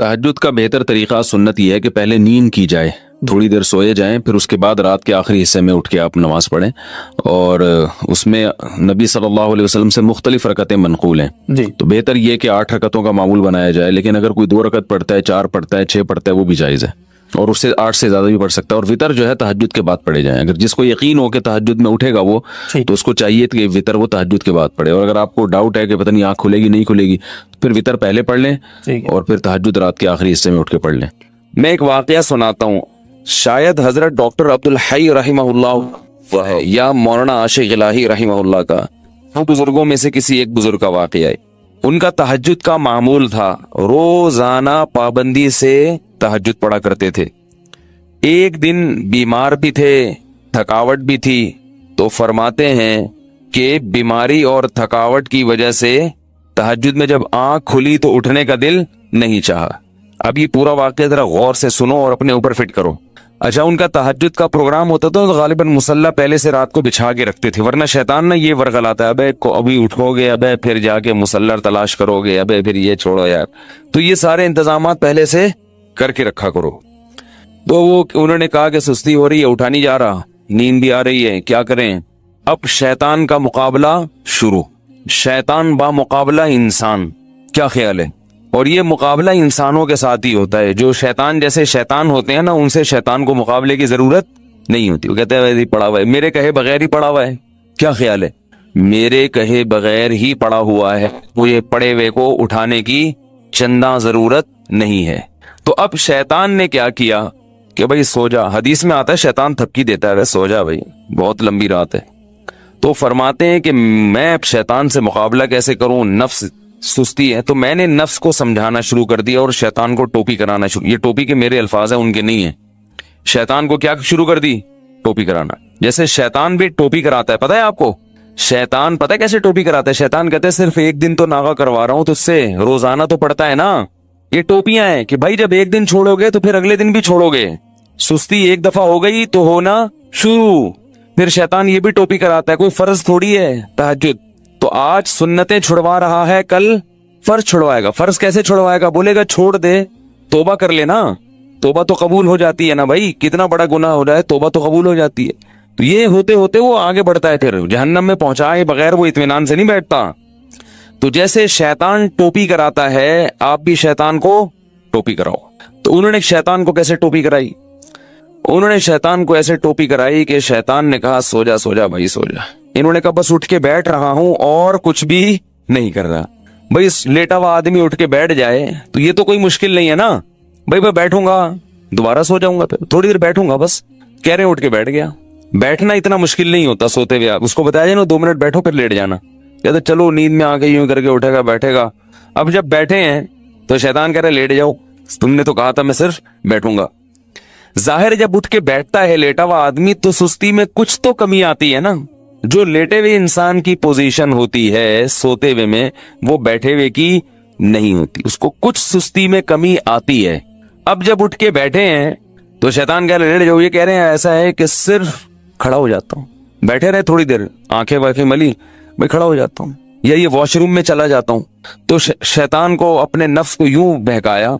تہجد کا بہتر طریقہ سنت یہ ہے کہ پہلے نیند کی جائے، تھوڑی دیر سوئے جائیں، پھر اس کے بعد رات کے آخری حصے میں اٹھ کے آپ نماز پڑھیں، اور اس میں نبی صلی اللہ علیہ وسلم سے مختلف رکعتیں منقول ہیں جی، تو بہتر یہ کہ 8 رکعتوں کا معمول بنایا جائے، لیکن اگر کوئی 2 رکعت پڑھتا ہے، 4 پڑھتا ہے، 6 پڑھتا ہے، وہ بھی جائز ہے، اور اس سے 8 سے زیادہ بھی پڑھ سکتا ہے، اور وطر جو ہے تہجد کے بعد پڑھے جائیں۔ اگر جس کو یقین ہو کہ تہجد میں اٹھے گا وہ، تو اس کو چاہیے کہ وطر وہ تہجد کے بعد پڑھے، اور اگر آپ کو ڈاؤٹ ہے کہ پتہ نہیں آنکھ کھلے گی نہیں کھلے گی، پھر وطر پہلے پڑھ لیں اور پھر تہجد رات کے آخری حصے میں اٹھ کے پڑھ لیں۔ میں ایک واقعہ سناتا ہوں، شاید حضرت ڈاکٹر عبدالحی رحمہ اللہ یا مولانا عاشق الہی رحمہ اللہ کا، وہ بزرگوں میں سے کسی ایک بزرگ کا واقعہ ہے۔ ان کا تہجد کا معمول تھا، روزانہ پابندی سے تہجد پڑھا کرتے تھے۔ ایک دن بیمار بھی تھے، تھکاوٹ بھی تھی، تو فرماتے ہیں کہ بیماری اور تھکاوٹ کی وجہ سے تہجد میں جب آنکھ کھلی تو اٹھنے کا دل نہیں چاہا۔ اب یہ پورا واقعہ ذرا غور سے سنو اور اپنے اوپر فٹ کرو۔ اچھا، ان کا تہجد کا پروگرام ہوتا تھا تو غالباً مصلی پہلے سے رات کو بچھا کے رکھتے تھے، ورنہ شیطان نہ یہ ورغلاتا ہے، ابھی اٹھو گے، پھر جا کے مصلی تلاش کرو گے، پھر یہ چھوڑو یار، تو یہ سارے انتظامات پہلے سے کر کے رکھا کرو۔ تو وہ انہوں نے کہا کہ سستی ہو رہی ہے، اٹھا نہیں جا رہا، نیند بھی آ رہی ہے، کیا کریں؟ اب شیطان کا مقابلہ شروع، شیطان با مقابلہ انسان، کیا خیال ہے؟ اور یہ مقابلہ انسانوں کے ساتھ ہی ہوتا ہے، جو شیطان جیسے شیطان ہوتے ہیں نا، ان سے شیطان کو مقابلے کی ضرورت نہیں ہوتی۔ وہ کہتے ہیں ویسے ہی پڑا ہوا ہے، میرے کہے بغیر ہی پڑا ہوا ہے، کیا خیال ہے؟ میرے کہے بغیر ہی پڑا ہوا ہے، مجھے پڑے ہوئے کو اٹھانے کی چندہ ضرورت نہیں ہے۔ تو اب شیطان نے کیا کیا کہ بھائی سو جا، حدیث میں آتا ہے شیطان تھپکی دیتا ہے، سو جا بھائی، بہت لمبی رات ہے۔ تو فرماتے ہیں کہ میں اب شیطان سے مقابلہ کیسے کروں، نفس سستی ہے، تو میں نے نفس کو سمجھانا شروع کر دیا اور شیطان کو ٹوپی کرانا شروع، یہ ٹوپی کے میرے الفاظ ہیں، ان کے نہیں ہیں۔ شیطان کو کیا شروع کر دی؟ ٹوپی کرانا۔ جیسے شیطان بھی ٹوپی کراتا ہے، پتہ ہے آپ کو شیطان پتہ ہے کیسے ٹوپی کراتا ہے؟ شیطان کہتے ہیں صرف ایک دن تو ناغہ کروا رہا ہوں تو اس سے روزانہ تو پڑتا ہے نا، یہ ٹوپیاں ہیں کہ بھائی جب ایک دن چھوڑو گے تو پھر اگلے دن بھی چھوڑو گے، سستی ایک دفعہ ہو گئی تو ہونا شروع۔ پھر شیطان یہ بھی ٹوپی کراتا ہے، کوئی فرض تھوڑی ہے تہجد، تو آج سنتیں چھڑوا رہا ہے، کل فرض چھڑوائے گا۔ فرض کیسے چھڑوائے گا؟ بولے گا چھوڑ دے، توبہ کر لینا، توبہ تو قبول ہو جاتی ہے نا بھائی، کتنا بڑا گناہ ہو جائے توبہ تو قبول ہو جاتی ہے۔ تو یہ ہوتے ہوتے وہ آگے بڑھتا ہے، پھر جہنم میں پہنچائے بغیر وہ اطمینان سے نہیں بیٹھتا۔ تو جیسے شیطان ٹوپی کراتا ہے، آپ بھی شیطان کو ٹوپی کراؤ۔ تو انہوں نے شیطان کو کیسے ٹوپی کرائی؟ انہوں نے شیطان کو ایسے ٹوپی کرائی کہ شیطان نے کہا سو جا سو جا بھائی سو جا، انہوں نے کہا بس اٹھ کے بیٹھ رہا ہوں اور کچھ بھی نہیں کر رہا۔ بھائی لیٹا ہوا آدمی اٹھ کے بیٹھ جائے تو یہ تو کوئی مشکل نہیں ہے نا، بھائی میں بیٹھوں گا دوبارہ سو جاؤں گا، پھر تھوڑی دیر بیٹھوں گا، بس کہہ رہے اٹھ کے بیٹھ گیا۔ بیٹھنا اتنا مشکل نہیں ہوتا سوتے ہوئے، اس کو بتایا جائے نا 2 منٹ بیٹھو پھر لیٹ جانا، کہتے چلو نیند میں آ کے یوں کر کے اٹھے گا بیٹھے گا۔ اب جب بیٹھے ہیں تو شیطان کہہ رہے لیٹ جاؤ، تم نے تو کہا تھا میں صرف بیٹھوں گا۔ ظاہر جب اٹھ کے بیٹھتا ہے لیٹا ہوا آدمی تو سستی میں کچھ تو کمی آتی ہے نا، جو لیٹے ہوئے انسان کی پوزیشن ہوتی ہے سوتے ہوئے میں وہ بیٹھے ہوئے کی نہیں ہوتی، اس کو کچھ سستی میں کمی آتی ہے۔ اب جب اٹھ کے بیٹھے ہیں تو شیطان کہہ رہے لیٹ جاؤ، یہ کہہ رہے ہیں ایسا ہے کہ صرف کھڑا ہو جاتا ہوں، بیٹھے رہے تھوڑی دیر، آنکھیں واقعی ملی، میں کھڑا ہو جاتا ہوں، یا یہ واش روم میں چلا جاتا ہوں۔ تو شیطان کو اپنے نفس کو یوں بہکایا،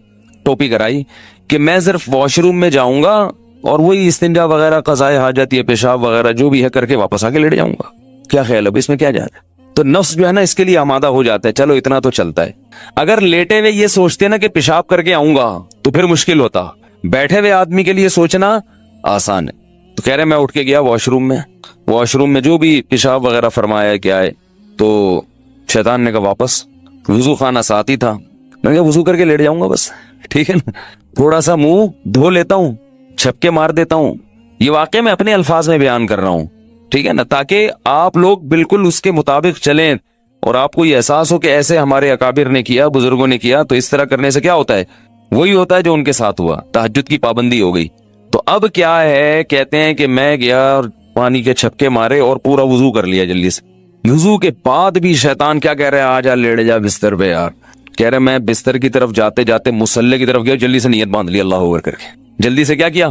ٹوپی کرائی کہ میں صرف واش روم میں جاؤں گا اور وہی استنجا وغیرہ قضائے حاجت یا پیشاب وغیرہ جو بھی ہے کر کے واپس آ کے لیٹ جاؤں گا، کیا خیال ہے اس میں کیا جا رہا ہے؟ تو نفس جو ہے نا اس کے لیے آمادہ ہو جاتا ہے، چلو اتنا تو چلتا ہے۔ اگر لیٹے ہوئے یہ سوچتے نا کہ پیشاب کر کے آؤں گا تو پھر مشکل ہوتا، بیٹھے ہوئے آدمی کے لیے سوچنا آسان ہے۔ تو کہہ رہے میں اٹھ کے گیا واش روم میں جو بھی پیشاب وغیرہ فرمایا کیا ہے، تو شیطان نے کہا واپس، وضو خانہ ساتھ ہی تھا، میں نے کہا وضو کر کے لیٹ جاؤں گا بس، ٹھیک ہے نا، تھوڑا سا منہ دھو لیتا ہوں، چھپکے مار دیتا ہوں۔ یہ واقعہ میں اپنے الفاظ میں بیان کر رہا ہوں، ٹھیک ہے نا، تاکہ آپ لوگ بالکل اس کے مطابق چلیں اور آپ کو یہ احساس ہو کہ ایسے ہمارے اکابر نے کیا، بزرگوں نے کیا، تو اس طرح کرنے سے کیا ہوتا ہے؟ وہی ہوتا ہے جو ان کے ساتھ ہوا، تہجد کی پابندی ہو گئی۔ تو اب کیا ہے، کہتے ہیں کہ میں گیا اور پانی کے چھپکے مارے اور پورا وضو کر لیا جلدی سے۔ وضو کے بعد بھی شیطان کیا کہہ رہے ہیں، آ جا لیٹ جا بستر پہ یار، کہہ رہے میں بستر کی طرف جاتے جاتے مصلی کی طرف گیا، جلدی سے نیت باندھ لی اللہ اکبر کر کے، جلدی سے کیا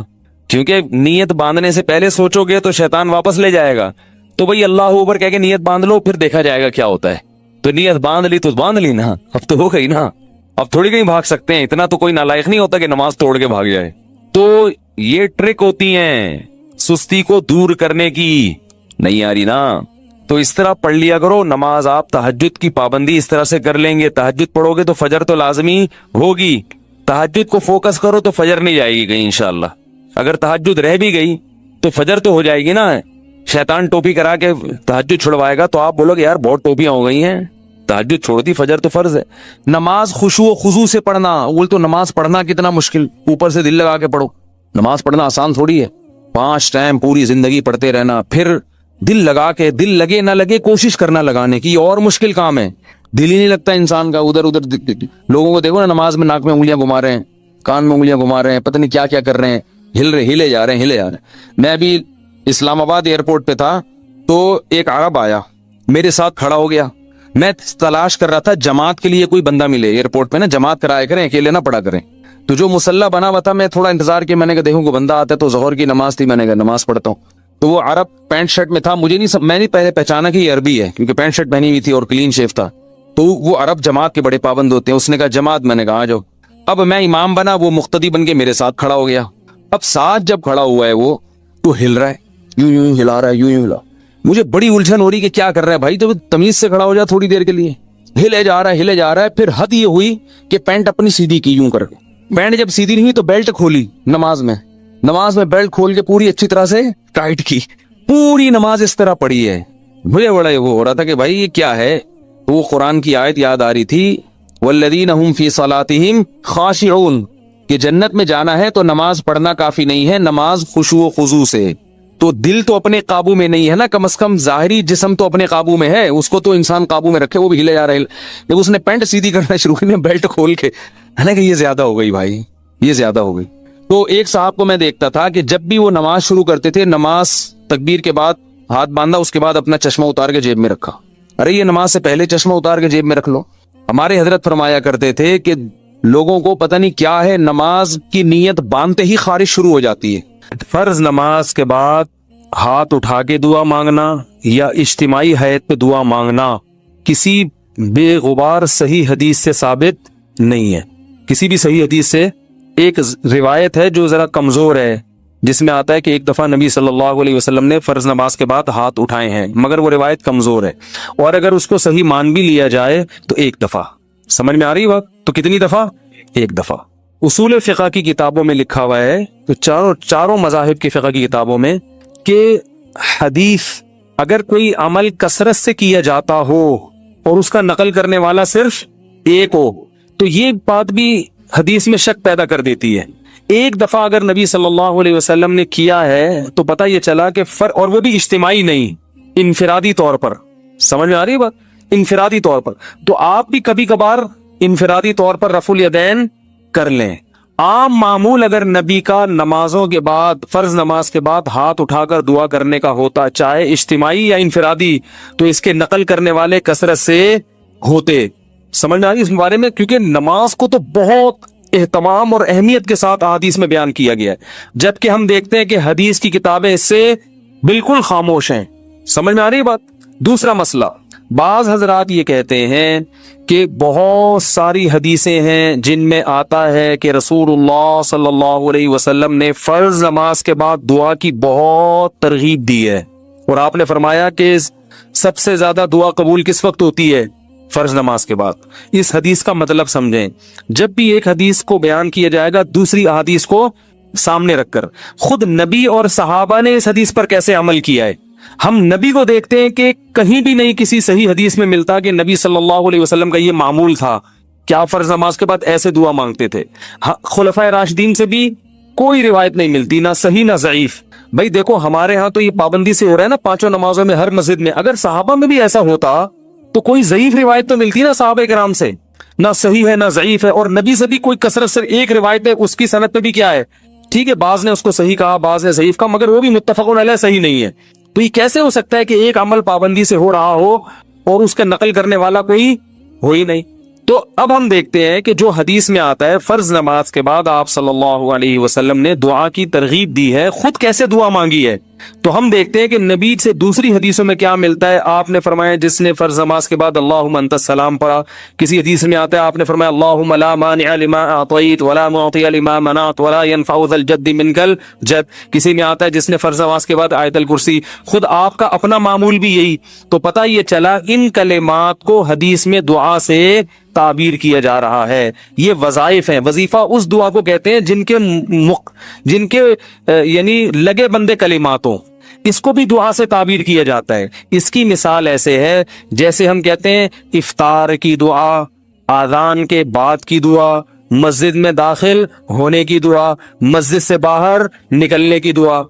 کیونکہ نیت باندھنے سے پہلے سوچو گے تو شیطان واپس لے جائے گا، تو بھئی اللہ اکبر کہہ کے نیت باندھ لو، پھر دیکھا جائے گا کیا ہوتا ہے۔ تو نیت باندھ لی تو باندھ لی نا، اب تو ہو گئی نا، اب تھوڑی کہیں بھاگ سکتے ہیں, اتنا تو کوئی نالائق نہیں ہوتا کہ نماز توڑ کے بھاگ جائے. تو یہ ٹرک ہوتی ہیں سستی کو دور کرنے کی. نہیں آ رہی نا, تو اس طرح پڑھ لیا کرو نماز. آپ تہجد کی پابندی اس طرح سے کر لیں گے, تہجد پڑھو گے تو فجر تو لازمی ہوگی. تہجد کو فوکس کرو تو فجر نہیں جائے گی کہیں انشاءاللہ. اگر تہجد رہ بھی گئی تو فجر تو ہو جائے گی نا. شیطان ٹوپی کرا کے تہجد چھڑوائے گا تو آپ بولو گے یار بہت ٹوپیاں ہو گئی ہیں, تہجد چھوڑ دی, فجر تو فرض ہے. نماز خشوع و خضوع سے پڑھنا, بول تو نماز پڑھنا کتنا مشکل, اوپر سے دل لگا کے پڑھو. نماز پڑھنا آسان تھوڑی ہے, 5 ٹائم پوری زندگی پڑھتے رہنا, پھر دل لگا کے, دل لگے نہ لگے کوشش کرنا لگانے کی, اور مشکل کام ہے. دل ہی نہیں لگتا انسان کا, ادھر ادھر لوگوں کو دیکھو نا نماز میں ناک میں انگلیاں گھما رہے ہیں, کان میں انگلیاں گھما رہے ہیں, پتہ نہیں کیا کیا کر رہے ہیں, ہلے جا رہے ہیں. میں ابھی اسلام آباد ایئرپورٹ پہ تھا تو ایک عرب آیا میرے ساتھ کھڑا ہو گیا. میں تلاش کر رہا تھا جماعت کے لیے کوئی بندہ ملے ایئرپورٹ پہ نا, جماعت کرایا کریں, اکیلے نہ پڑھا کریں. تو جو مسلح بنا ہوا تھا, میں تھوڑا انتظار کیا, میں نے کہا دیکھوں کوئی بندہ آتا ہے. تو ظہر کی نماز تھی, میں نے کہا نماز پڑھتا ہوں. تو وہ عرب پینٹ شرٹ میں تھا, مجھے نہیں میں نے پہلے پہچانا کہ یہ عربی ہے کیونکہ پینٹ شرٹ پہنی ہوئی تھی اور کلین شیف تھا. تو وہ عرب جماعت کے بڑے پابند ہوتے ہیں. اس نے کہا جماعت, میں نے کہا آ جاؤ. اب میں امام بنا, وہ مقتدی بن کے میرے ساتھ کھڑا ہو گیا. اب ساتھ جب کھڑا ہوا ہے وہ تو ہل رہا ہے, یوں ہلا رہا ہے, یوں ہلا. مجھے بڑی الجھن ہو رہی کہ کیا کر رہا ہے بھائی, تو تمیز سے کھڑا ہو جا تھوڑی دیر کے لیے. ہلے جا رہا ہے. پھر حد یہ ہوئی کہ پینٹ اپنی سیدھی کی یوں کر کے. پینٹ جب سیدھی نہیں ہوئی تو بیلٹ کھولی نماز میں بیلٹ کھول کے پوری اچھی طرح سے ٹائٹ کی. پوری نماز اس طرح پڑھی ہے. مجھے بڑا وہ ہو رہا تھا کہ بھائی یہ کیا ہے. وہ قرآن کی آیت یاد آ رہی تھی, والذین هم فی صلاتہم خاشعون, کہ جنت میں جانا ہے تو نماز پڑھنا کافی نہیں ہے, نماز خشوع و خضوع سے. تو دل تو اپنے قابو میں نہیں ہے نا, کم از کم ظاہری جسم تو اپنے قابو میں ہے, اس کو تو انسان قابو میں رکھے. وہ بھی ہلے جا رہا ہے. جب اس نے پینٹ سیدھی کرنا شروع کی, بیلٹ کھول کے, ہے نا کہ یہ زیادہ ہو گئی بھائی, یہ زیادہ ہو گئی. تو ایک صاحب کو میں دیکھتا تھا کہ جب بھی وہ نماز شروع کرتے تھے, نماز تکبیر کے بعد ہاتھ باندھا, اس کے بعد اپنا چشمہ اتار کے جیب میں رکھا. ارے یہ نماز سے پہلے چشمہ اتار کے جیب میں رکھ لو. ہمارے حضرت فرمایا کرتے تھے کہ لوگوں کو پتہ نہیں کیا ہے, نماز کی نیت باندھتے ہی خارج شروع ہو جاتی ہے. فرض نماز کے بعد ہاتھ اٹھا کے دعا مانگنا یا اجتماعی حیت پہ دعا مانگنا کسی بے غبار صحیح حدیث سے ثابت نہیں ہے. کسی بھی صحیح حدیث سے, ایک روایت ہے جو ذرا کمزور ہے, جس میں آتا ہے کہ ایک دفعہ نبی صلی اللہ علیہ وسلم نے فرض نماز کے بعد ہاتھ اٹھائے ہیں, مگر وہ روایت کمزور ہے. اور اگر اس کو صحیح مان بھی لیا جائے تو ایک دفعہ. سمجھ میں آ رہی بات؟ تو کتنی دفعہ؟ ایک دفعہ. اصول فقہ کی کتابوں میں لکھا ہوا ہے, تو چاروں مذاہب کی فقہ کی کتابوں میں, کہ حدیث اگر کوئی عمل کثرت سے کیا جاتا ہو اور اس کا نقل کرنے والا صرف ایک ہو, تو یہ بات بھی حدیث میں شک پیدا کر دیتی ہے. ایک دفعہ اگر نبی صلی اللہ علیہ وسلم نے کیا ہے تو پتہ یہ چلا کہ اور وہ بھی اجتماعی نہیں, انفرادی طور پر. سمجھ میں آ رہی ہے بات؟ انفرادی طور پر. تو آپ بھی کبھی کبھار انفرادی طور پر رفع الیدین کر لیں. عام معمول اگر نبی کا نمازوں کے بعد, فرض نماز کے بعد ہاتھ اٹھا کر دعا کرنے کا ہوتا, چاہے اجتماعی یا انفرادی, تو اس کے نقل کرنے والے کثرت سے ہوتے. سمجھ میں آ رہی اس بارے میں؟ کیونکہ نماز کو تو بہت اہتمام اور اہمیت کے ساتھ حدیث میں بیان کیا گیا ہے, جبکہ ہم دیکھتے ہیں کہ حدیث کی کتابیں اس سے بالکل خاموش ہیں. سمجھ میں آ رہی بات؟ دوسرا مسئلہ, بعض حضرات یہ کہتے ہیں کہ بہت ساری حدیثیں ہیں جن میں آتا ہے کہ رسول اللہ صلی اللہ علیہ وسلم نے فرض نماز کے بعد دعا کی بہت ترغیب دی ہے, اور آپ نے فرمایا کہ سب سے زیادہ دعا قبول کس وقت ہوتی ہے؟ فرض نماز کے بعد. اس حدیث کا مطلب سمجھیں. جب بھی ایک حدیث کو بیان کیا جائے گا دوسری احادیث کو سامنے رکھ کر, خود نبی اور صحابہ نے اس حدیث پر کیسے عمل کیا ہے. ہم نبی کو دیکھتے ہیں کہ کہیں بھی نہیں کسی صحیح حدیث میں ملتا کہ نبی صلی اللہ علیہ وسلم کا یہ معمول تھا, کیا فرض نماز کے بعد ایسے دعا مانگتے تھے. خلفائے راشدین سے بھی کوئی روایت نہیں ملتی, نہ صحیح نہ ضعیف. بھائی دیکھو ہمارے ہاں تو یہ پابندی سے ہو رہا ہے نا 5 نمازوں میں, ہر مسجد میں. اگر صحابہ میں بھی ایسا ہوتا تو کوئی ضعیف روایت تو ملتی نا صحابہ کرام سے, نہ صحیح ہے نہ ضعیف ہے. اور نبی سے بھی کوئی کثرت سے ایک روایت ہے, اس کی سند پہ بھی کیا ہے, ٹھیک ہے بعض نے اس کو صحیح کہا بعض نے ضعیف کہا, مگر وہ بھی متفق علیہ صحیح نہیں ہے. تو یہ کیسے ہو سکتا ہے کہ ایک عمل پابندی سے ہو رہا ہو اور اس کا نقل کرنے والا کوئی ہو ہی نہیں. تو اب ہم دیکھتے ہیں کہ جو حدیث میں آتا ہے فرض نماز کے بعد آپ صلی اللہ علیہ وسلم نے دعا کی ترغیب دی ہے, خود کیسے دعا مانگی ہے. تو ہم دیکھتے ہیں کہ نبی سے دوسری حدیثوں میں کیا ملتا ہے. آپ نے فرمایا جس نے فرض نماز کے بعد اللہم انت السلام پڑھا. کسی حدیث میں آتا ہے آپ نے فرمایا اللہم لا مانع لما اعطیت ولا معطی لما منعت ولا ينفع ذا الجد منک الجد. کسی میں آتا ہے جس نے فرض نماز کے بعد آیت الکرسی. خود آپ کا اپنا معمول بھی یہی. تو پتہ یہ چلا ان کلمات کو حدیث میں دعا سے تعبیر کیا جا رہا ہے. یہ وظائف ہیں. وظیفہ اس دعا کو کہتے ہیں جن کے یعنی لگے بندے کلمات ہوں. اس کو بھی دعا سے تعبیر کیا جاتا ہے. اس کی مثال ایسے ہے جیسے ہم کہتے ہیں افطار کی دعا, آذان کے بعد کی دعا, مسجد میں داخل ہونے کی دعا, مسجد سے باہر نکلنے کی دعا.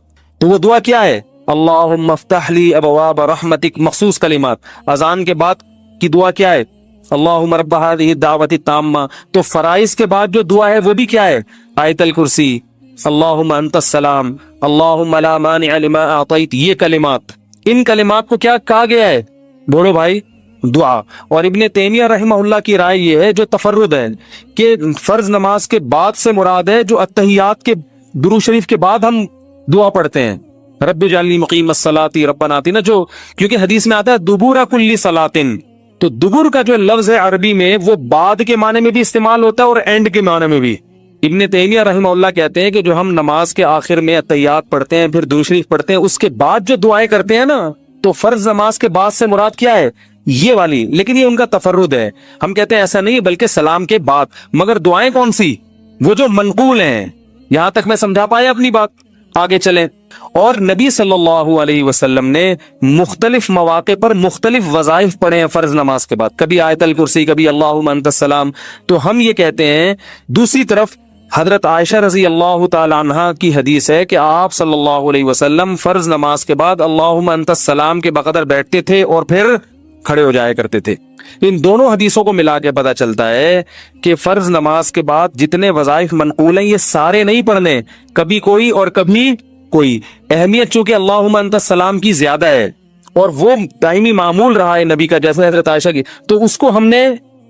تو وہ دعا کیا ہے؟ اللہم افتح لی ابواب رحمتک, مخصوص کلمات. اذان کے بعد کی دعا کیا ہے؟ اللہم رب هذه الدعوۃ التامہ. تو فرائض کے بعد جو دعا ہے وہ بھی کیا ہے؟ آیت الکرسی, اللہم انت السلام, اللہم لا مانع لما اعطیت. یہ کلمات, ان کلمات کو کیا کہا گیا ہے؟ بولو بھائی, دعا. اور ابن تیمیہ رحمہ اللہ کی رائے یہ ہے جو تفرد ہے کہ فرض نماز کے بعد سے مراد ہے جو اتحیات کے درود شریف کے بعد ہم دعا پڑھتے ہیں, رب اجعلنی مقیم الصلاۃ ربنا آتنا, جو کیونکہ حدیث میں آتا ہے دبور کل صلاۃ. تو دبر کا جو لفظ ہے عربی میں وہ بعد کے معنی میں بھی استعمال ہوتا ہے اور اینڈ کے معنی میں بھی. ابن تیمیہ رحمہ اللہ کہتے ہیں کہ جو ہم نماز کے آخر میں اتحیات پڑھتے ہیں پھر درود شریف پڑھتے ہیں اس کے بعد جو دعائیں کرتے ہیں نا, تو فرض نماز کے بعد سے مراد کیا ہے؟ یہ والی. لیکن یہ ان کا تفرد ہے. ہم کہتے ہیں ایسا نہیں بلکہ سلام کے بعد. مگر دعائیں کون سی؟ وہ جو منقول ہیں. یہاں تک میں سمجھا پایا اپنی بات؟ آگے چلیں. اور نبی صلی اللہ علیہ وسلم نے مختلف مواقع پر مختلف وظائف پڑھے ہیں فرض نماز کے بعد. کبھی آیت الکرسی, کبھی اللہم انت السلام. تو ہم یہ کہتے ہیں. دوسری طرف حضرت عائشہ رضی اللہ تعالی عنہا کی حدیث ہے کہ آپ صلی اللہ علیہ وسلم فرض نماز کے بعد اللہم انت السلام کے بقدر بیٹھتے تھے اور پھر کھڑے ہو جایا کرتے تھے. ان دونوں حدیثوں کو ملا کے پتا چلتا ہے کہ فرض نماز کے بعد جتنے وظائف منقول ہیں یہ سارے نہیں پڑھنے, کبھی کوئی اور کبھی کوئی. اہمیت چونکہ اللہم انت السلام کی زیادہ ہے اور وہ دائمی معمول رہا ہے نبی کا جیسے حضرت عائشہ کی, تو اس کو ہم نے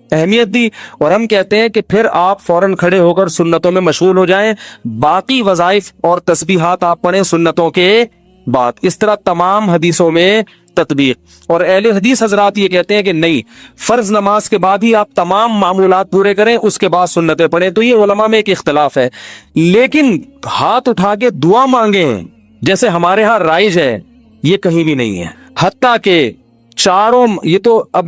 اہمیت دی. اور ہم کہتے ہیں کہ پھر آپ فوراً کھڑے ہو کر سنتوں میں مشغول ہو جائیں, باقی وظائف اور تسبیحات آپ پڑھیں سنتوں کے بعد. اس طرح تمام حدیثوں میں تطبیق. اور اہل حدیث حضرات یہ کہتے ہیں کہ نہیں, فرض نماز کے بعد ہی آپ تمام معمولات پورے کریں, اس کے بعد سنتیں پڑھیں. تو یہ علماء میں ایک اختلاف ہے. لیکن ہاتھ اٹھا کے دعا مانگیں جیسے ہمارے ہاں رائج ہے, یہ کہیں بھی نہیں ہے. حتیٰ کہ چاروں, یہ تو اب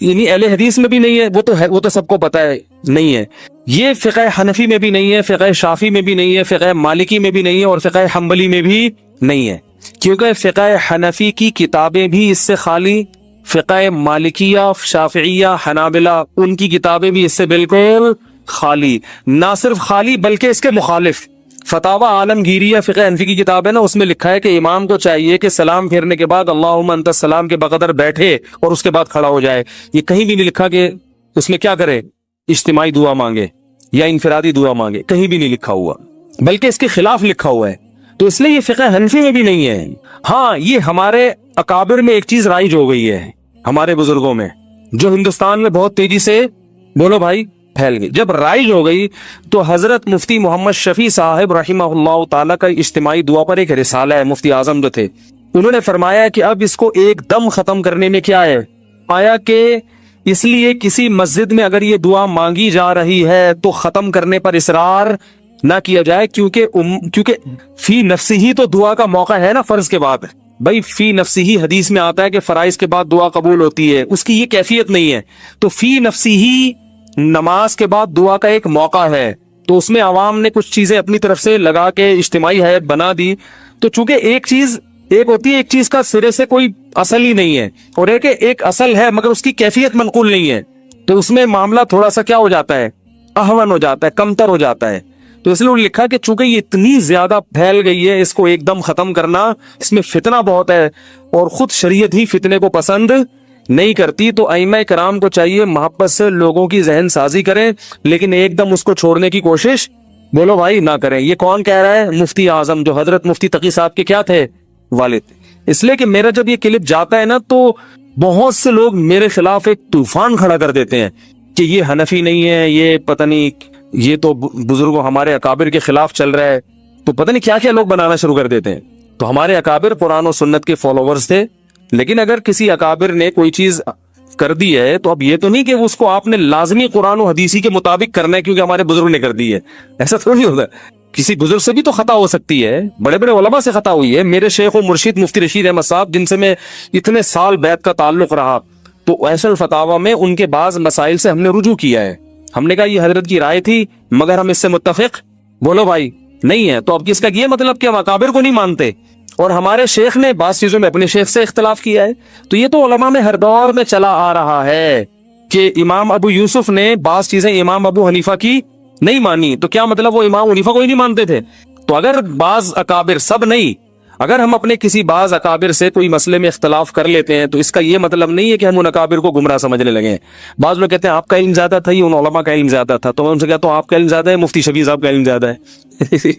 یعنی اہل حدیث میں بھی نہیں ہے, وہ تو سب کو پتہ ہے نہیں ہے. یہ فقہ حنفی میں بھی نہیں ہے, فقہ شافی میں بھی نہیں ہے, فقہ مالکی میں بھی نہیں ہے, اور فقہ حنبلی میں بھی نہیں ہے. کیونکہ فقہ حنفی کی کتابیں بھی اس سے خالی, فقہ مالکیہ, شافعیہ, حنابلہ ان کی کتابیں بھی اس سے بالکل خالی. نہ صرف خالی بلکہ اس کے مخالف. فتاوی عالمگیریہ فقہ حنفی کی کتاب ہے نا, اس میں لکھا ہے کہ امام کو چاہیے کہ سلام پھیرنے کے بعد اللہم انت السلام کے بقدر بیٹھے اور اس کے بعد کھڑا ہو جائے. یہ کہیں بھی نہیں لکھا کہ اس میں کیا کرے, اجتماعی دعا مانگے یا انفرادی دعا مانگے, کہیں بھی نہیں لکھا ہوا, بلکہ اس کے خلاف لکھا ہوا ہے. تو اس لیے یہ فقہ حنفی میں بھی نہیں ہے. ہاں یہ ہمارے اکابر میں ایک چیز رائج ہو گئی ہے, ہمارے بزرگوں میں, جو ہندوستان میں بہت تیزی سے, بولو بھائی, پھیل گئی. جب رائج ہو گئی تو حضرت مفتی محمد شفیع صاحب رحمہ اللہ تعالیٰ کا اجتماعی دعا پر ایک رسالہ ہے, مفتی اعظم جو تھے, انہوں نے فرمایا کہ اب اس کو ایک دم ختم کرنے میں کیا ہے, آیا کہ اس لیے کسی مسجد میں اگر یہ دعا مانگی جا رہی ہے تو ختم کرنے پر اصرار نہ کیا جائے, کیونکہ فی نفسی ہی تو دعا کا موقع ہے نا فرض کے بعد. بھائی فی نفسی ہی حدیث میں آتا ہے کہ فرائض کے بعد دعا قبول ہوتی ہے, اس کی یہ کیفیت نہیں ہے. تو فی نفسی ہی نماز کے بعد دعا کا ایک موقع ہے, تو اس میں عوام نے کچھ چیزیں اپنی طرف سے لگا کے اجتماعی حیات بنا دی. تو چونکہ ایک ہوتی ہے ایک چیز کا سرے سے کوئی اصل ہی نہیں ہے, اور ایک اصل ہے مگر اس کی کیفیت منقول نہیں ہے, تو اس میں معاملہ تھوڑا سا کیا ہو جاتا ہے, اہون ہو جاتا ہے, کمتر ہو جاتا ہے. تو اس لیے انہوں نے لکھا کہ چونکہ یہ اتنی زیادہ پھیل گئی ہے, اس کو ایک دم ختم کرنا, اس میں فتنہ بہت ہے, اور خود شریعت ہی فتنے کو پسند نہیں کرتی. تو ائمہ کرام کو چاہیے محبت سے لوگوں کی ذہن سازی کریں, لیکن ایک دم اس کو چھوڑنے کی کوشش, بولو بھائی, نہ کریں. یہ کون کہہ رہا ہے؟ مفتی اعظم, جو حضرت مفتی تقی صاحب کے کیا تھے, والد. اس لیے کہ میرا جب یہ کلپ جاتا ہے نا تو بہت سے لوگ میرے خلاف ایک طوفان کھڑا کر دیتے ہیں کہ یہ حنفی نہیں ہے, یہ پتہ نہیں, یہ تو بزرگوں ہمارے اکابر کے خلاف چل رہا ہے, تو پتہ نہیں کیا کیا لوگ بنانا شروع کر دیتے ہیں. تو ہمارے اکابر قرآن و سنت کے فالوورز تھے، لیکن اگر کسی اکابر نے کوئی چیز کر دی ہے تو اب یہ تو نہیں کہ اس کو آپ نے لازمی قرآن و حدیثی کے مطابق کرنا ہے کیونکہ ہمارے بزرگ نے کر دی ہے، ایسا تھوڑی نہیں ہوتا۔ کسی بزرگ سے بھی تو خطا ہو سکتی ہے، بڑے بڑے علماء سے خطا ہوئی ہے۔ میرے شیخ و مرشد مفتی رشید احمد صاحب جن سے میں اتنے سال بیعت کا تعلق رہا، تو ایسا الفتاوی میں ان کے بعض مسائل سے ہم نے رجوع کیا ہے، ہم نے کہا یہ حضرت کی رائے تھی مگر ہم اس سے متفق بولو بھائی نہیں ہے، تو اب کس کا یہ مطلب کہ ہم اکابر کو نہیں مانتے؟ اور ہمارے شیخ نے بعض چیزوں میں اپنے شیخ سے اختلاف کیا ہے، تو یہ تو علماء میں ہر دور میں چلا آ رہا ہے کہ امام ابو یوسف نے بعض چیزیں امام ابو حنیفہ کی نہیں مانی، تو کیا مطلب وہ امام حنیفہ کو ہی نہیں مانتے تھے؟ تو اگر بعض اکابر، سب نہیں، اگر ہم اپنے کسی بعض اکابر سے کوئی مسئلے میں اختلاف کر لیتے ہیں تو اس کا یہ مطلب نہیں ہے کہ ہم ان اکابر کو گمراہ سمجھنے لگے ہیں۔ بعض لوگ کہتے ہیں آپ کا علم زیادہ تھا، یہ ان علماء کا علم زیادہ تھا، تو میں ان سے کہتا ہوں آپ کا علم زیادہ ہے، مفتی شفیع صاحب کا علم زیادہ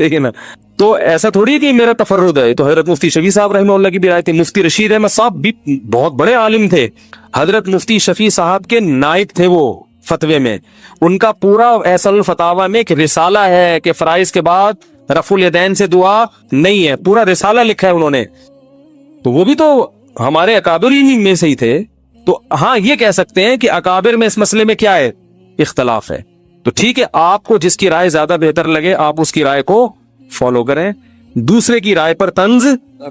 ہے نا؟ تو ایسا تھوڑی ہے کہ میرا تفرد ہے، تو حضرت مفتی شفیع صاحب رحمہ اللہ کی بھی رائے تھی، مفتی رشید احمد صاحب بھی بہت بڑے عالم تھے، حضرت مفتی شفیع صاحب کے نائب تھے وہ فتوے میں، ان کا پورا ایسا الفتاوی میں ایک رسالہ ہے کہ فرائض کے بعد رفع الیدین سے دعا نہیں ہے، پورا رسالہ لکھا ہے انہوں نے، تو وہ بھی تو ہمارے اکابر ہی میں سے ہی تھے۔ تو ہاں یہ کہہ سکتے ہیں کہ اکابر میں اس مسئلے میں کیا ہے، اختلاف ہے، تو ٹھیک ہے، آپ کو جس کی رائے زیادہ بہتر لگے آپ اس کی رائے کو فالو کریں، دوسرے کی رائے پر طنز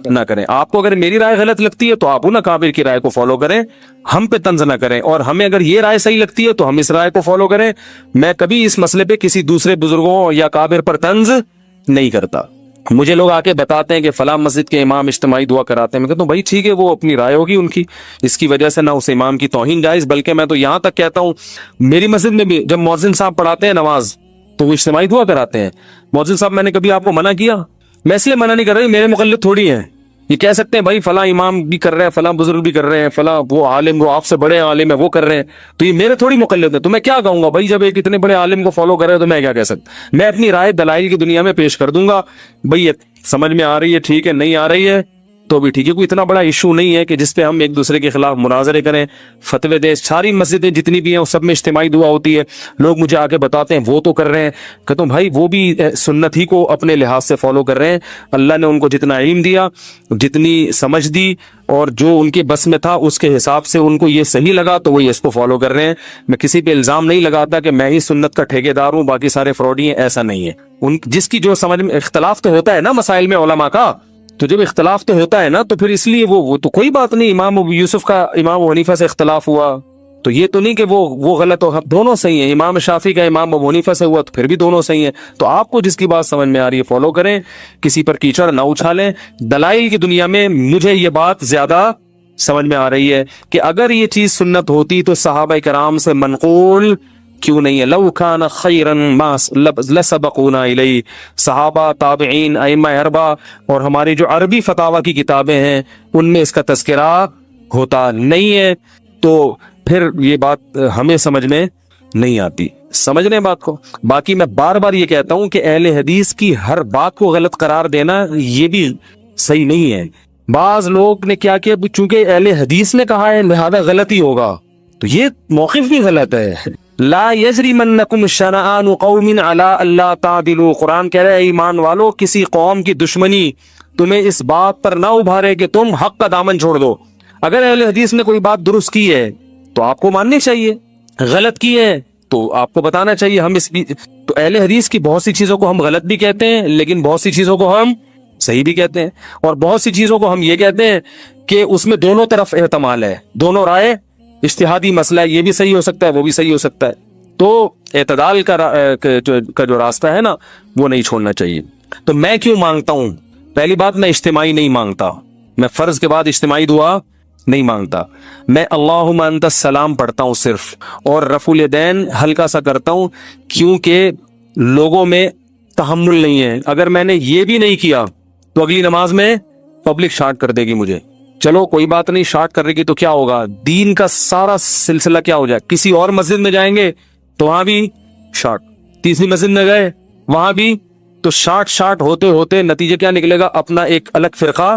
نہ کریں۔ آپ کو اگر میری رائے غلط لگتی ہے تو آپ ان اکابر کی رائے کو فالو کریں، ہم پہ طنز نہ کریں، اور ہمیں اگر یہ رائے صحیح لگتی ہے تو ہم اس رائے کو فالو کریں۔ میں کبھی اس مسئلے پہ کسی دوسرے بزرگوں یا اکابر پر طنز نہیں کرتا۔ مجھے لوگ آ کے بتاتے ہیں کہ فلاں مسجد کے امام اجتماعی دعا کراتے ہیں، میں کہتا ہوں بھائی ٹھیک ہے، وہ اپنی رائے ہوگی ان کی، اس کی وجہ سے نہ اس امام کی توہین جائز، بلکہ میں تو یہاں تک کہتا ہوں میری مسجد میں بھی جب مؤذن صاحب پڑھاتے ہیں نماز تو وہ اجتماعی دعا کراتے ہیں۔ مؤذن صاحب میں نے کبھی آپ کو منع کیا؟ میں اس لیے منع نہیں کر رہا، میرے مقلد تھوڑی ہیں، یہ کہہ سکتے ہیں بھائی فلاں امام بھی کر رہے ہیں، فلاں بزرگ بھی کر رہے ہیں، فلاں وہ عالم، وہ آپ سے بڑے عالم ہے وہ کر رہے ہیں، تو یہ میرے تھوڑی مقلد ہیں۔ تو میں کیا کہوں گا بھائی، جب ایک اتنے بڑے عالم کو فالو کر رہے ہیں تو میں کیا کہہ سکتا؟ میں اپنی رائے دلائل کی دنیا میں پیش کر دوں گا، بھائی یہ سمجھ میں آ رہی ہے ٹھیک ہے، نہیں آ رہی ہے تو بھی ٹھیک ہے، کوئی اتنا بڑا ایشو نہیں ہے کہ جس پہ ہم ایک دوسرے کے خلاف مناظرے کریں، فتوے دیں۔ ساری مسجدیں جتنی بھی ہیں سب میں اجتماعی دعا ہوتی ہے، لوگ مجھے آ کے بتاتے ہیں وہ تو کر رہے ہیں، کہتا ہوں بھائی وہ بھی سنت ہی کو اپنے لحاظ سے فالو کر رہے ہیں، اللہ نے ان کو جتنا علم دیا، جتنی سمجھ دی، اور جو ان کے بس میں تھا اس کے حساب سے ان کو یہ صحیح لگا تو وہ اس کو فالو کر رہے ہیں۔ میں کسی پہ الزام نہیں لگاتا کہ میں ہی سنت کا ٹھیکیدار ہوں باقی سارے فراڈی ہیں، ایسا نہیں ہے۔ ان جس کی جو سمجھ میں اختلاف تو ہوتا ہے نا مسائل میں علماء کا، تو جب اختلاف تو ہوتا ہے نا تو پھر اس لیے وہ تو کوئی بات نہیں، امام ابو یوسف کا امام ابو حنیفہ سے اختلاف ہوا تو یہ تو نہیں کہ وہ غلط ہو، دونوں صحیح ہیں، امام شافعی کا امام ابو حنیفہ سے ہوا تو پھر بھی دونوں صحیح ہیں۔ تو آپ کو جس کی بات سمجھ میں آ رہی ہے فالو کریں، کسی پر کیچڑ نہ اچھالیں۔ دلائل کی دنیا میں مجھے یہ بات زیادہ سمجھ میں آ رہی ہے کہ اگر یہ چیز سنت ہوتی تو صحابہ کرام سے منقول کیوں نہیں ہے؟ لو کان خیرا ما لسبقونا الیہ، صحابہ، تابعین، ائمہ اربعہ اور ہماری جو عربی فتاوی کی کتابیں ہیں ان میں اس کا تذکرہ ہوتا نہیں ہے، تو پھر یہ بات ہمیں سمجھ میں نہیں آتی۔ سمجھ رہے ہیں بات کو؟ باقی میں بار بار یہ کہتا ہوں کہ اہل حدیث کی ہر بات کو غلط قرار دینا یہ بھی صحیح نہیں ہے۔ بعض لوگ نے کیا کیا، چونکہ اہل حدیث نے کہا ہے لہذا غلط ہی ہوگا، تو یہ موقف بھی غلط ہے۔ لا یجرمنکم شنآن قوم علی الا تعدلوا، قرآن کہہ رہے ہے ایمان والو کسی قوم کی دشمنی تمہیں اس بات پر نہ ابھارے کہ تم حق کا دامن چھوڑ دو۔ اگر اہل حدیث نے کوئی بات درست کی ہے تو آپ کو ماننی چاہیے، غلط کی ہے تو آپ کو بتانا چاہیے۔ ہم تو اہل حدیث کی بہت سی چیزوں کو ہم غلط بھی کہتے ہیں لیکن بہت سی چیزوں کو ہم صحیح بھی کہتے ہیں، اور بہت سی چیزوں کو ہم یہ کہتے ہیں کہ اس میں دونوں طرف احتمال ہے، دونوں رائے، اجتہادی مسئلہ ہے، یہ بھی صحیح ہو سکتا ہے وہ بھی صحیح ہو سکتا ہے، تو اعتدال کا جو راستہ ہے نا وہ نہیں چھوڑنا چاہیے۔ تو میں کیوں مانگتا ہوں؟ پہلی بات، میں اجتماعی نہیں مانگتا، میں فرض کے بعد اجتماعی دعا نہیں مانگتا، میں اللہم انت السلام پڑھتا ہوں صرف، اور رفع الیدین ہلکا سا کرتا ہوں کیونکہ لوگوں میں تحمل نہیں ہے۔ اگر میں نے یہ بھی نہیں کیا تو اگلی نماز میں پبلک شارٹ کر دے گی مجھے، چلو کوئی بات نہیں، شارٹ کر رہے گی تو کیا ہوگا، دین کا سارا سلسلہ کیا ہو جائے، کسی اور مسجد میں جائیں گے تو وہاں بھی شارٹ، تیسری مسجد میں گئے وہاں بھی، تو شارٹ ہوتے ہوتے نتیجہ کیا نکلے گا، اپنا ایک الگ فرقہ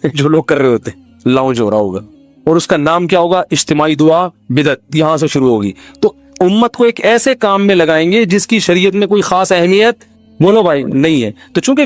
جو لوگ کر رہے ہوتے لاؤنج ہو رہا ہوگا، اور اس کا نام کیا ہوگا، اجتماعی دعا بدعت، یہاں سے شروع ہوگی۔ تو امت کو ایک ایسے کام میں لگائیں گے جس کی شریعت میں کوئی خاص اہمیت بولو بھائی نہیں ہے، تو چونکہ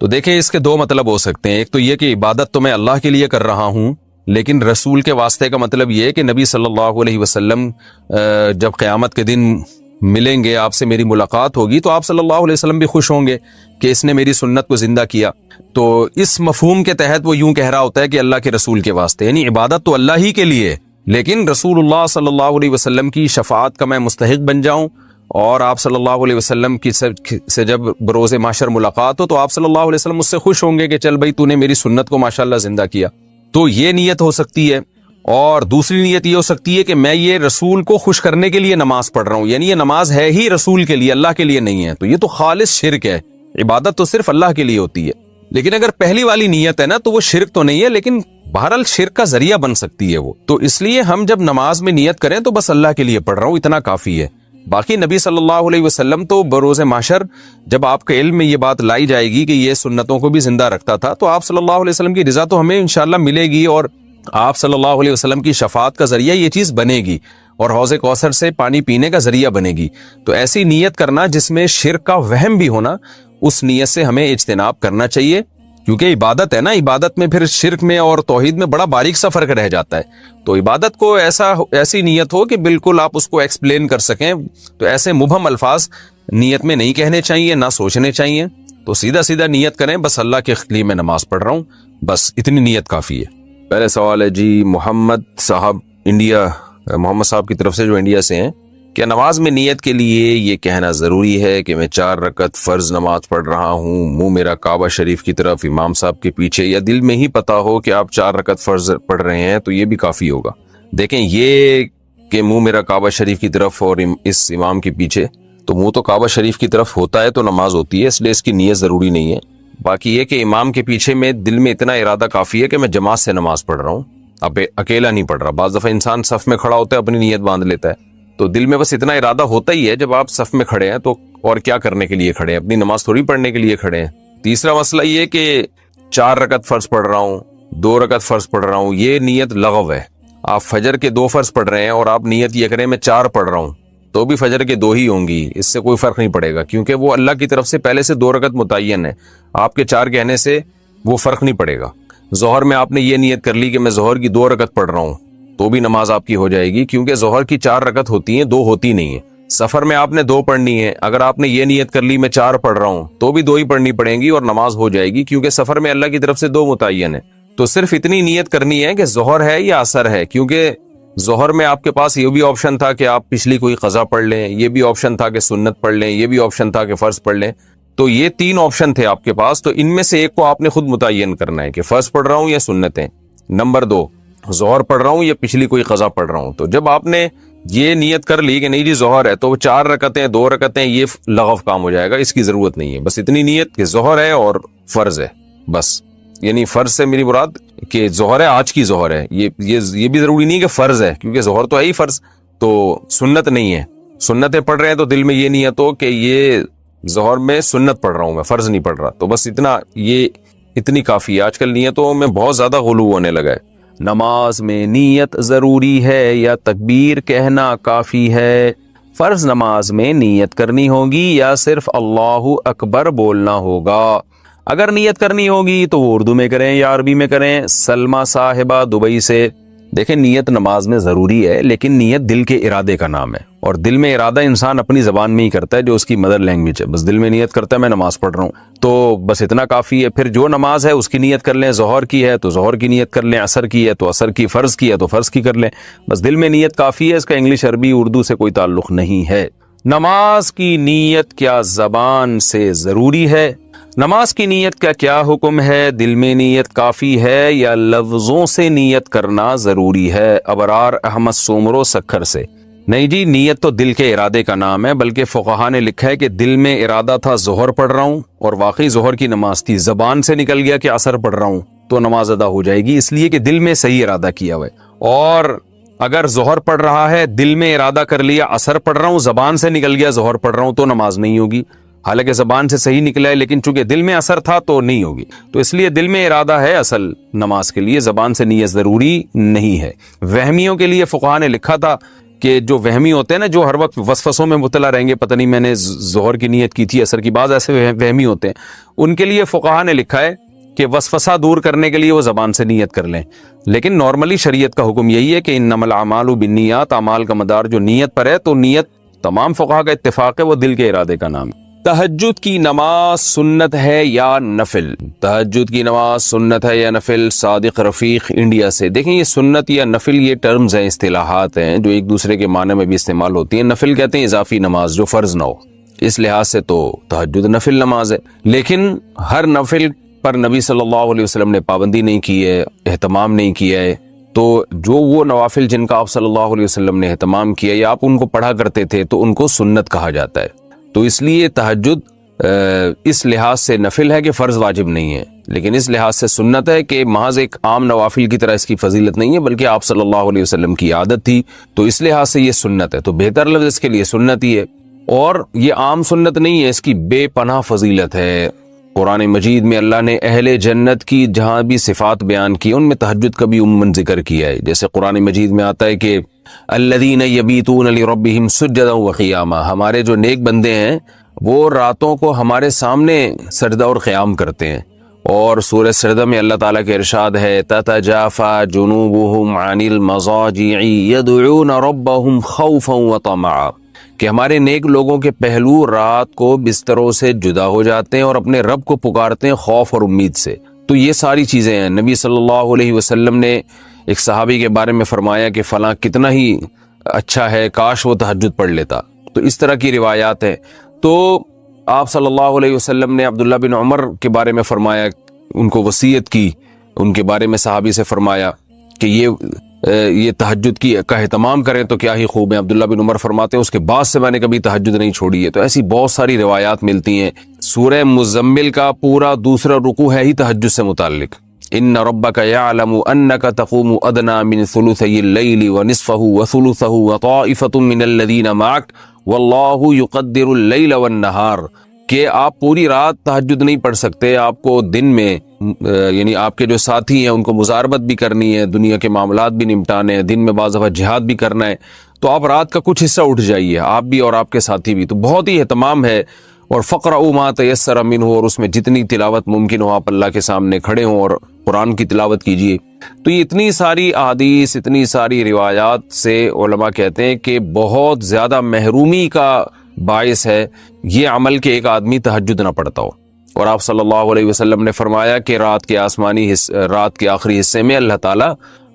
تو دیکھیں اس کے دو مطلب ہو سکتے ہیں. ایک تو یہ کہ عبادت تو میں اللہ کے لیے کر رہا ہوں، لیکن رسول کے واسطے کا مطلب یہ ہے کہ نبی صلی اللہ علیہ وسلم جب قیامت کے دن ملیں گے، آپ سے میری ملاقات ہوگی، تو آپ صلی اللہ علیہ وسلم بھی خوش ہوں گے کہ اس نے میری سنت کو زندہ کیا. تو اس مفہوم کے تحت وہ یوں کہہ رہا ہوتا ہے کہ اللہ کے رسول کے واسطے، یعنی عبادت تو اللہ ہی کے لیے، لیکن رسول اللہ صلی اللہ علیہ وسلم کی شفاعت کا میں مستحق بن جاؤں، اور آپ صلی اللہ علیہ وسلم کی سے جب بروز محشر ملاقات ہو تو آپ صلی اللہ علیہ وسلم مجھ سے خوش ہوں گے کہ چل بھائی تو نے میری سنت کو ماشاءاللہ زندہ کیا. تو یہ نیت ہو سکتی ہے. اور دوسری نیت یہ ہو سکتی ہے کہ میں یہ رسول کو خوش کرنے کے لیے نماز پڑھ رہا ہوں، یعنی یہ نماز ہے ہی رسول کے لیے، اللہ کے لیے نہیں ہے. تو یہ تو خالص شرک ہے. عبادت تو صرف اللہ کے لیے ہوتی ہے. لیکن اگر پہلی والی نیت ہے نا تو وہ شرک تو نہیں ہے، لیکن بہرحال شرک کا ذریعہ بن سکتی ہے وہ. تو اس لیے ہم جب نماز میں نیت کریں تو بس اللہ کے لیے پڑھ رہا ہوں، اتنا کافی ہے. باقی نبی صلی اللہ علیہ وسلم تو بروز محشر جب آپ کے علم میں یہ بات لائی جائے گی کہ یہ سنتوں کو بھی زندہ رکھتا تھا، تو آپ صلی اللہ علیہ وسلم کی رضا تو ہمیں انشاءاللہ ملے گی، اور آپ صلی اللہ علیہ وسلم کی شفاعت کا ذریعہ یہ چیز بنے گی، اور حوض کوثر سے پانی پینے کا ذریعہ بنے گی. تو ایسی نیت کرنا جس میں شرک کا وہم بھی ہونا، اس نیت سے ہمیں اجتناب کرنا چاہیے، کیونکہ عبادت ہے نا، عبادت میں پھر شرک میں اور توحید میں بڑا باریک سا فرق رہ جاتا ہے. تو عبادت کو ایسی نیت ہو کہ بالکل آپ اس کو ایکسپلین کر سکیں. تو ایسے مبہم الفاظ نیت میں نہیں کہنے چاہیے، نہ سوچنے چاہیے. تو سیدھا سیدھا نیت کریں، بس اللہ کے لیے میں نماز پڑھ رہا ہوں، بس اتنی نیت کافی ہے. پہلے سوال ہے جی محمد صاحب محمد صاحب کی طرف سے جو انڈیا سے ہیں، کیا نماز میں نیت کے لیے یہ کہنا ضروری ہے کہ میں 4 رکعت فرض نماز پڑھ رہا ہوں، منہ میرا کعبہ شریف کی طرف، امام صاحب کے پیچھے، یا دل میں ہی پتا ہو کہ آپ 4 رکعت فرض پڑھ رہے ہیں تو یہ بھی کافی ہوگا؟ دیکھیں، یہ کہ منہ میرا کعبہ شریف کی طرف اور اس امام کے پیچھے، تو منہ تو کعبہ شریف کی طرف ہوتا ہے تو نماز ہوتی ہے، اس لیے اس کی نیت ضروری نہیں ہے. باقی یہ کہ امام کے پیچھے میں دل میں اتنا ارادہ کافی ہے کہ میں جماعت سے نماز پڑھ رہا ہوں، اب اکیلا نہیں پڑھ رہا. بعض دفعہ انسان صف میں کھڑا ہوتا ہے، اپنی نیت باندھ لیتا ہے، تو دل میں بس اتنا ارادہ ہوتا ہی ہے. جب آپ صف میں کھڑے ہیں تو اور کیا کرنے کے لیے کھڑے ہیں؟ اپنی نماز تھوڑی پڑھنے کے لیے کھڑے ہیں. تیسرا مسئلہ یہ کہ 4 رکعت فرض پڑھ رہا ہوں، 2 رکعت فرض پڑھ رہا ہوں، یہ نیت لغو ہے. آپ فجر کے 2 فرض پڑھ رہے ہیں اور آپ نیت یہ کریں میں 4 پڑھ رہا ہوں، تو بھی فجر کے 2 ہی ہوں گی، اس سے کوئی فرق نہیں پڑے گا، کیونکہ وہ اللہ کی طرف سے پہلے سے 2 رکعت متعین ہے. آپ کے 4 کہنے سے وہ فرق نہیں پڑے گا. ظہر میں آپ نے یہ نیت کر لی کہ میں ظہر کی 2 رکعت پڑھ رہا ہوں، تو بھی نماز آپ کی ہو جائے گی، کیونکہ ظہر کی 4 رکعت ہوتی ہیں، 2 ہوتی نہیں ہیں. سفر میں آپ نے 2 پڑھنی ہے، اگر آپ نے یہ نیت کر لی میں 4 پڑھ رہا ہوں تو بھی 2 ہی پڑھنی پڑیں گی اور نماز ہو جائے گی، کیونکہ سفر میں اللہ کی طرف سے 2 متعین ہے. تو صرف اتنی نیت کرنی ہے کہ ظہر ہے یا عصر ہے، کیونکہ ظہر میں آپ کے پاس یہ بھی آپشن تھا کہ آپ پچھلی کوئی قضا پڑھ لیں، یہ بھی آپشن تھا کہ سنت پڑھ لیں، یہ بھی آپشن تھا کہ فرض پڑھ لیں. تو یہ 3 آپشن تھے آپ کے پاس، تو ان میں سے ایک کو آپ نے خود متعین کرنا ہے کہ فرض پڑھ رہا ہوں یا سنتیں. نمبر 2، ظہر پڑھ رہا ہوں یا پچھلی کوئی قضا پڑھ رہا ہوں. تو جب آپ نے یہ نیت کر لی کہ نہیں جی ظہر ہے، تو 4 رکعتیں 2 رکعتیں یہ لغو کام ہو جائے گا، اس کی ضرورت نہیں ہے. بس اتنی نیت کہ ظہر ہے اور فرض ہے، بس. یعنی فرض سے میری مراد کہ ظہر ہے، آج کی ظہر ہے، یہ بھی ضروری نہیں کہ فرض ہے، کیونکہ ظہر تو ہے ہی فرض، تو سنت نہیں ہے. سنتیں پڑھ رہے ہیں تو دل میں یہ نیت ہو کہ یہ ظہر میں سنت پڑھ رہا ہوں، میں فرض نہیں پڑھ رہا. تو بس اتنی کافی ہے. آج کل نیتوں میں بہت زیادہ غلو ہونے لگا ہے. نماز میں نیت ضروری ہے یا تکبیر کہنا کافی ہے؟ فرض نماز میں نیت کرنی ہوگی یا صرف اللہ اکبر بولنا ہوگا؟ اگر نیت کرنی ہوگی تو وہ اردو میں کریں یا عربی میں کریں. سلمہ صاحبہ دبئی سے، دیکھیں نیت نماز میں ضروری ہے، لیکن نیت دل کے ارادے کا نام ہے، اور دل میں ارادہ انسان اپنی زبان میں ہی کرتا ہے جو اس کی مدر لینگویج ہے. بس دل میں نیت کرتا ہے میں نماز پڑھ رہا ہوں، تو بس اتنا کافی ہے. پھر جو نماز ہے اس کی نیت کر لیں، ظہر کی ہے تو ظہر کی نیت کر لیں، عصر کی ہے تو عصر کی، فرض کی ہے تو فرض کی کر لیں. بس دل میں نیت کافی ہے، اس کا انگلش عربی اردو سے کوئی تعلق نہیں ہے. نماز کی نیت کیا زبان سے ضروری ہے؟ نماز کی نیت کا کیا حکم ہے؟ دل میں نیت کافی ہے یا لفظوں سے نیت کرنا ضروری ہے؟ ابرار احمد سومرو سکھر سے. نہیں جی، نیت تو دل کے ارادے کا نام ہے، بلکہ فقہا نے لکھا ہے کہ دل میں ارادہ تھا ظہر پڑھ رہا ہوں اور واقعی ظہر کی نماز تھی، زبان سے نکل گیا کہ عصر پڑھ رہا ہوں تو نماز ادا ہو جائے گی، اس لیے کہ دل میں صحیح ارادہ کیا ہوا ہے. اور اگر ظہر پڑھ رہا ہے، دل میں ارادہ کر لیا عصر پڑھ رہا ہوں، زبان سے نکل گیا ظہر پڑھ رہا ہوں، تو نماز نہیں ہوگی. حالانکہ زبان سے صحیح نکلا ہے، لیکن چونکہ دل میں اثر تھا تو نہیں ہوگی. تو اس لیے دل میں ارادہ ہے اصل نماز کے لیے، زبان سے نیت ضروری نہیں ہے. وہمیوں کے لیے فقہا نے لکھا تھا کہ جو وہمی ہوتے ہیں نا، جو ہر وقت وسوسوں میں مبتلا رہیں گے، پتہ نہیں میں نے ظہر کی نیت کی تھی عصر کی، بعض ایسے وہمی ہوتے ہیں، ان کے لیے فقہا نے لکھا ہے کہ وسوسہ دور کرنے کے لیے وہ زبان سے نیت کر لیں. لیکن نارملی شریعت کا حکم یہی ہے کہ انما الاعمال بالنیات، اعمال کا مدار جو نیت پر ہے، تو نیت تمام فقہا کا اتفاق ہے وہ دل کے ارادے کا نام ہے. تہجد کی نماز سنت ہے یا نفل؟ تہجد کی نماز سنت ہے یا نفل؟ صادق رفیق انڈیا سے. دیکھیں یہ سنت یا نفل یہ ٹرمز ہیں، اصطلاحات ہیں جو ایک دوسرے کے معنی میں بھی استعمال ہوتی ہیں. نفل کہتے ہیں اضافی نماز جو فرض نہ ہو، اس لحاظ سے تو تہجد نفل نماز ہے. لیکن ہر نفل پر نبی صلی اللہ علیہ وسلم نے پابندی نہیں کی ہے، اہتمام نہیں کیا ہے. تو جو وہ نوافل جن کا آپ صلی اللہ علیہ وسلم نے اہتمام کیا یا آپ ان کو پڑھا کرتے تھے تو ان کو سنت کہا جاتا ہے. تو اس لیے تہجد اس لحاظ سے نفل ہے کہ فرض واجب نہیں ہے، لیکن اس لحاظ سے سنت ہے کہ محض ایک عام نوافل کی طرح اس کی فضیلت نہیں ہے، بلکہ آپ صلی اللہ علیہ وسلم کی عادت تھی، تو اس لحاظ سے یہ سنت ہے. تو بہتر لفظ اس کے لیے سنت ہی ہے، اور یہ عام سنت نہیں ہے، اس کی بے پناہ فضیلت ہے. قرآن مجید میں اللہ نے اہل جنت کی جہاں بھی صفات بیان کی ان میں تہجد کا بھی عموماً ذکر کیا ہے. جیسے قرآن مجید میں آتا ہے کہ الذین یبیتون لربہم سجدا وقیاما، ہمارے جو نیک بندے ہیں وہ راتوں کو ہمارے سامنے سجدہ اور قیام کرتے ہیں. اور سورہ سجدہ میں اللہ تعالیٰ کے ارشاد ہے تتجافی جنوبہم عن المضاجع یدعون ربہم خوفا وطمعا، کہ ہمارے نیک لوگوں کے پہلو رات کو بستروں سے جدا ہو جاتے ہیں اور اپنے رب کو پکارتے ہیں خوف اور امید سے. تو یہ ساری چیزیں ہیں. نبی صلی اللہ علیہ وسلم نے ایک صحابی کے بارے میں فرمایا کہ فلاں کتنا ہی اچھا ہے، کاش وہ تہجد پڑھ لیتا. تو اس طرح کی روایات ہیں. تو آپ صلی اللہ علیہ وسلم نے عبداللہ بن عمر کے بارے میں فرمایا، ان کو وصیت کی، ان کے بارے میں صحابی سے فرمایا کہ یہ تہجد کی کا اہتمام کریں تو کیا ہی خوب ہے. عبداللہ بن عمر فرماتے ہیں اس کے بعد سے میں نے کبھی تہجد نہیں چھوڑی ہے. تو ایسی بہت ساری روایات ملتی ہیں. سورہ مزمل کا پورا دوسرا رکوع ہے ہی تہجد سے متعلق. ان ربک یعلم انک تقوم ادنی من ثلثی اللیل ونصفہ وثلثہ وطائفۃ من الذین معک واللہ یقدر اللیل والنہار، کہ آپ پوری رات تہجد نہیں پڑھ سکتے، آپ کو دن میں یعنی آپ کے جو ساتھی ہیں ان کو مزاربت بھی کرنی ہے، دنیا کے معاملات بھی نمٹانے ہیں، دن میں بعض دفعہ جہاد بھی کرنا ہے، تو آپ رات کا کچھ حصہ اٹھ جائیے، آپ بھی اور آپ کے ساتھی بھی. تو بہت ہی اہتمام ہے. اور فقرؤوا ما تیسر منہ، اور اس میں جتنی تلاوت ممکن ہو آپ اللہ کے سامنے کھڑے ہوں اور قرآن کی تلاوت کیجیے. تو یہ اتنی ساری احادیث، اتنی ساری روایات سے علماء کہتے ہیں کہ بہت زیادہ محرومی کا باعث ہے یہ عمل کہ ایک آدمی تہجد نہ پڑھتا ہو. اور آپ صلی اللہ علیہ وسلم نے فرمایا کہ رات کے آخری حصے میں اللہ تعالیٰ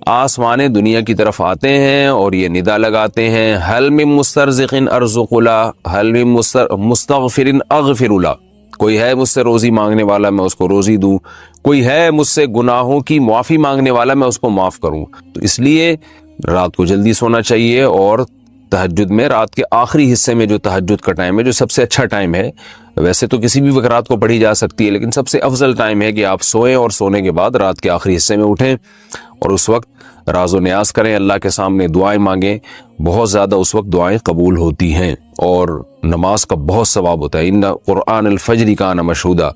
آسمان دنیا کی طرف آتے ہیں اور یہ ندا لگاتے ہیں حل من مسترزق ارزق له، حل من مستغفر اغفر له، کوئی ہے مجھ سے روزی مانگنے والا میں اس کو روزی دوں، کوئی ہے مجھ سے گناہوں کی معافی مانگنے والا میں اس کو معاف کروں. تو اس لیے رات کو جلدی سونا چاہیے. اور تہجد میں رات کے آخری حصے میں جو تہجد کا ٹائم ہے جو سب سے اچھا ٹائم ہے، ویسے تو کسی بھی وقت رات کو پڑھی جا سکتی ہے، لیکن سب سے افضل ٹائم ہے کہ آپ سوئیں اور سونے کے بعد رات کے آخری حصے میں اٹھیں اور اس وقت راز و نیاز کریں، اللہ کے سامنے دعائیں مانگیں. بہت زیادہ اس وقت دعائیں قبول ہوتی ہیں اور نماز کا بہت ثواب ہوتا ہے. ان قرآن الفجر کان مشہودا.